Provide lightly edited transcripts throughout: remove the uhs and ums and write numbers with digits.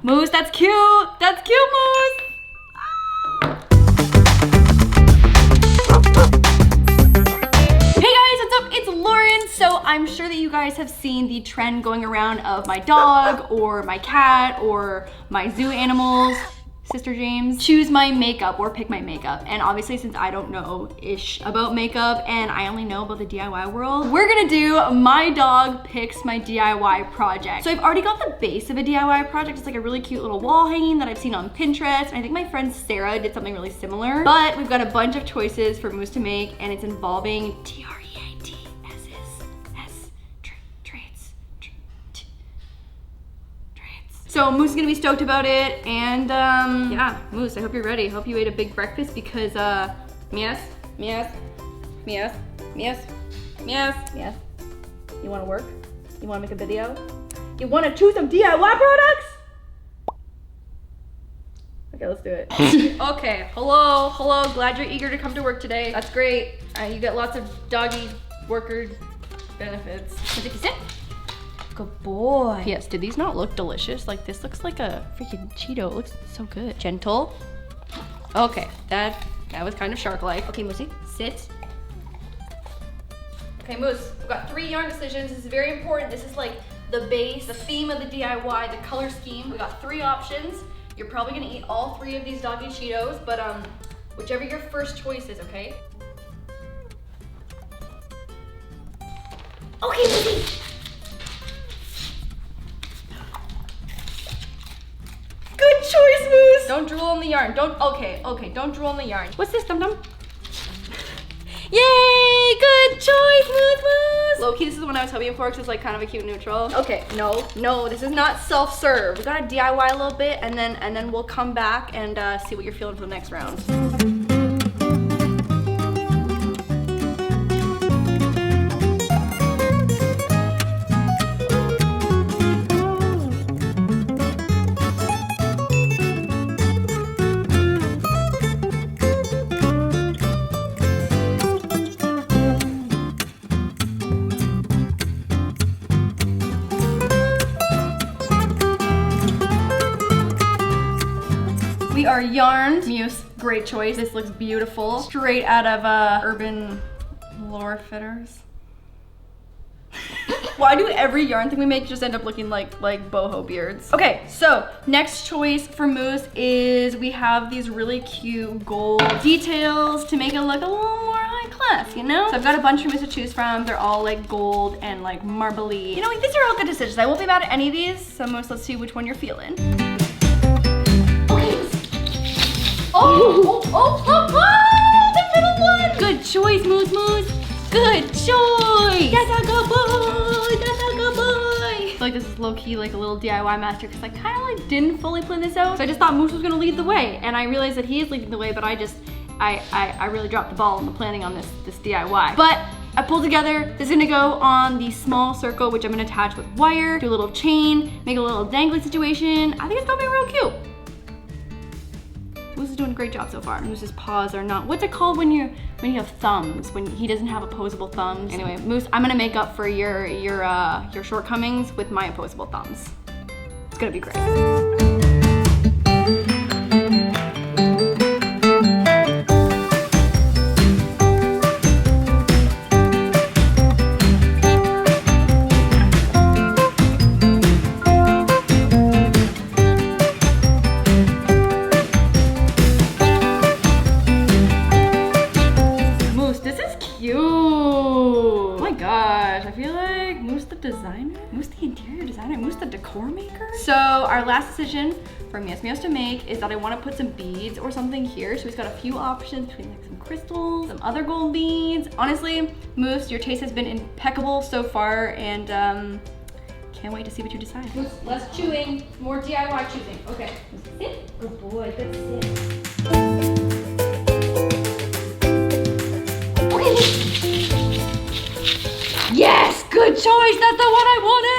Moose, that's cute. That's cute, Moose. Hey guys, what's up? It's Lauren. So I'm sure that you guys have seen the trend going around of my dog or my cat or my zoo animals. Sister James, choose my makeup or pick my makeup. And obviously, since I don't know-ish about makeup and I only know about the DIY world, we're gonna do my dog picks my DIY project. So I've already got the base of a DIY project. It's like a really cute little wall hanging that I've seen on Pinterest. And I think my friend Sarah did something really similar. But we've got a bunch of choices for Moose to make, and it's involving traits. So Moose is gonna be stoked about it, and yeah, Moose, I hope you're ready. Hope you ate a big breakfast because yes. You wanna work? You wanna make a video? You wanna choose some DIY products? Okay, let's do it. Okay, hello, glad you're eager to come to work today. That's great. You get lots of doggy worker benefits. Take a sip. Good boy. Yes, did these not look delicious? Like, this looks like a freaking Cheeto. It looks so good. Gentle. Okay, that was kind of shark-like. Okay, Moosey, sit. Okay, Moose, we've got 3 yarn decisions. This is very important. This is like the base, the theme of the DIY, the color scheme. We got 3 options. You're probably gonna eat all 3 of these doggy Cheetos, but whichever your first choice is, okay? Okay, Moosey. Good choice, Moose. Don't drool on the yarn. Okay, don't drool on the yarn. What's this, Dum Dum? Yay, good choice, Moose. Low-key, this is the one I was hoping for because it's like kind of a cute neutral. Okay, no, this is not self-serve. We gotta DIY a little bit and then we'll come back and see what you're feeling for the next round. We are yarned. Muse, great choice. This looks beautiful. Straight out of Urban LAUR fitters. Why do every yarn thing we make just end up looking like boho beards? Okay, so next choice for Moose is we have these really cute gold details to make it look a little more high class, you know? So I've got a bunch for Moose to choose from. They're all like gold and like marbly. You know, these are all good decisions. I won't be mad at any of these. So Moose, let's see which one you're feeling. The middle one! Good choice, Moose. Good choice! That's a good boy! I feel like this is low-key like a little DIY master because I kind of like didn't fully plan this out. So I just thought Moose was gonna lead the way, and I realized that he is leading the way, but I really dropped the ball in the planning on this DIY. But I pulled together, this is gonna go on the small circle, which I'm gonna attach with wire, do a little chain, make a little dangly situation. I think it's gonna be real cute. Moose is doing a great job so far. Moose's paws are not, what's it called when you have thumbs, when he doesn't have opposable thumbs? Anyway, Moose, I'm gonna make up for your shortcomings with my opposable thumbs. It's gonna be great. Moose the interior designer, Moose the decor maker. So our last decision for Meows to make is that I want to put some beads or something here. So he's got a few options between like some crystals, some other gold beads. Honestly, Moose, your taste has been impeccable so far, and can't wait to see what you decide. Moose, less chewing, more DIY choosing. Okay, sit. Good boy, good sit. Okay. Yes, good choice. That's the one I wanted.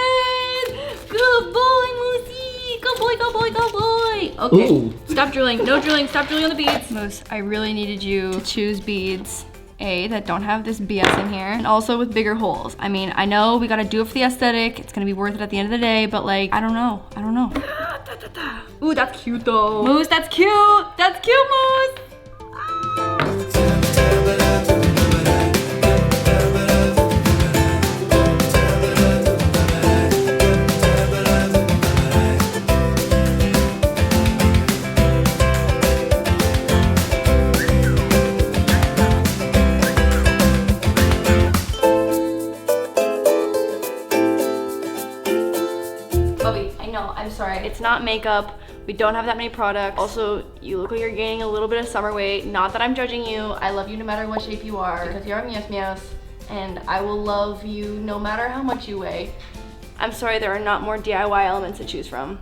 Good boy, Moosey. Good boy, good boy, good boy. Okay, ooh. Stop drilling. No drilling. Stop drilling on the beads. Moose, I really needed you to choose beads that don't have this BS in here, and also with bigger holes. I mean, I know we gotta do it for the aesthetic. It's gonna be worth it at the end of the day, but like, I don't know. Ooh, that's cute though. Moose, that's cute. That's cute, Moose. I'm sorry, it's not makeup. We don't have that many products. Also, you look like you're gaining a little bit of summer weight. Not that I'm judging you. I love you no matter what shape you are because you're a meows meows, and I will love you no matter how much you weigh. I'm sorry, there are not more DIY elements to choose from.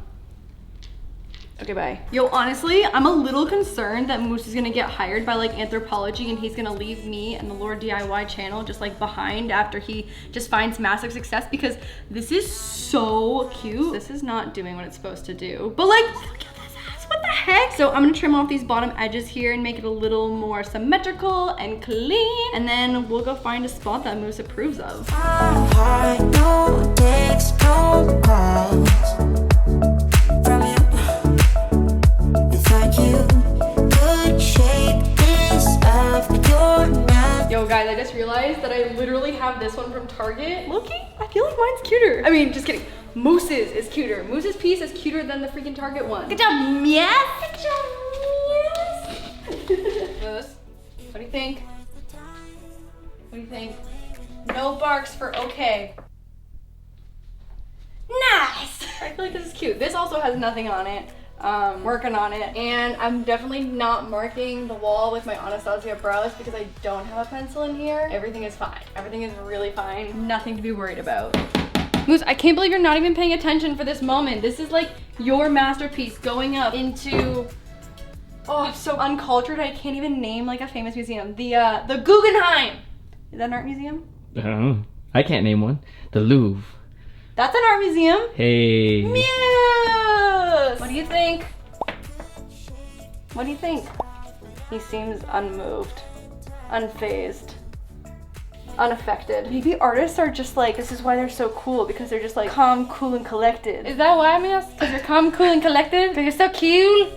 Okay, bye. Yo, honestly, I'm a little concerned that Moose is gonna get hired by like Anthropology and he's gonna leave me and the laurDIY channel just like behind after he just finds massive success, because this is so cute. This is not doing what it's supposed to do. But like, look at this ass, what the heck? So I'm gonna trim off these bottom edges here and make it a little more symmetrical and clean. And then we'll go find a spot that Moose approves of. Yo guys, I just realized that I literally have this one from Target. Looky, I feel like mine's cuter. I mean, just kidding. Moose's is cuter. Moose's piece is cuter than the freaking Target one. Good job, Meow. Good job, Meow. Moose, what do you think? What do you think? No barks for okay. Nice. I feel like this is cute. This also has nothing on it. Working on it, and I'm definitely not marking the wall with my Anastasia brows because I don't have a pencil in here. Everything is fine. Everything is really fine. Nothing to be worried about. Moose, I can't believe you're not even paying attention for this moment. This is like your masterpiece going up into, oh, I'm so uncultured. I can't even name like a famous museum. The Guggenheim. Is that an art museum? I can't name one. The Louvre. That's an art museum. Hey. Muse! What do you think? What do you think? He seems unmoved, unfazed, unaffected. Maybe artists are just like, this is why they're so cool, because they're just like calm, cool, and collected. Is that why, Muse? Because you're calm, cool, and collected? Because you're so cute?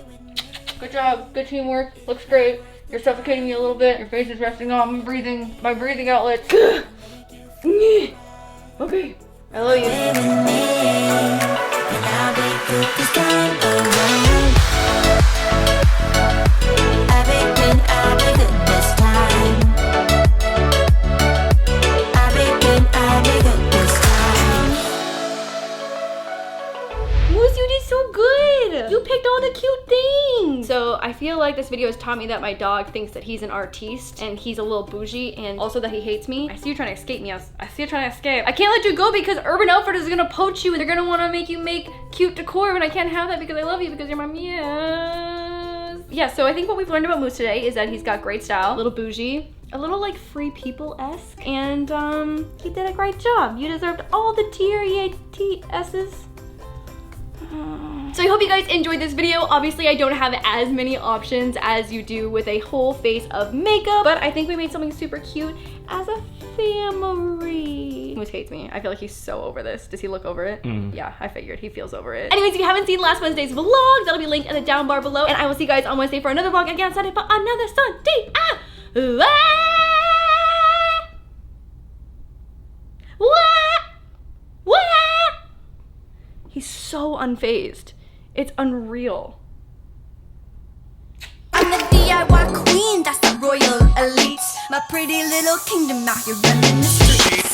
Good job, good teamwork, looks great. You're suffocating me a little bit. Your face is resting on my breathing outlets. Okay. I love Moose, you did so good. You picked all the cute things. So I feel like this video has taught me that my dog thinks that he's an artiste and he's a little bougie, and also that he hates me. I see you trying to escape me. I see you trying to escape. I can't let you go because Urban Outfitters is gonna poach you and they're gonna wanna make you make cute decor, and I can't have that because I love you, because you're my meows. Yeah, so I think what we've learned about Moose today is that he's got great style, a little bougie, a little like Free People-esque, and he did a great job. You deserved all the TREATS's. So I hope you guys enjoyed this video. Obviously, I don't have as many options as you do with a whole face of makeup, but I think we made something super cute as a family. Moose hates me. I feel like he's so over this. Does he look over it? Yeah, I figured. He feels over it. Anyways, if you haven't seen last Wednesday's vlog, that'll be linked in the down bar below, and I will see you guys on Wednesday for another vlog, and again on Sunday for another Sunday. He's so unfazed. It's unreal. I'm the DIY queen, that's the royal elite. My pretty little kingdom out here running the streets.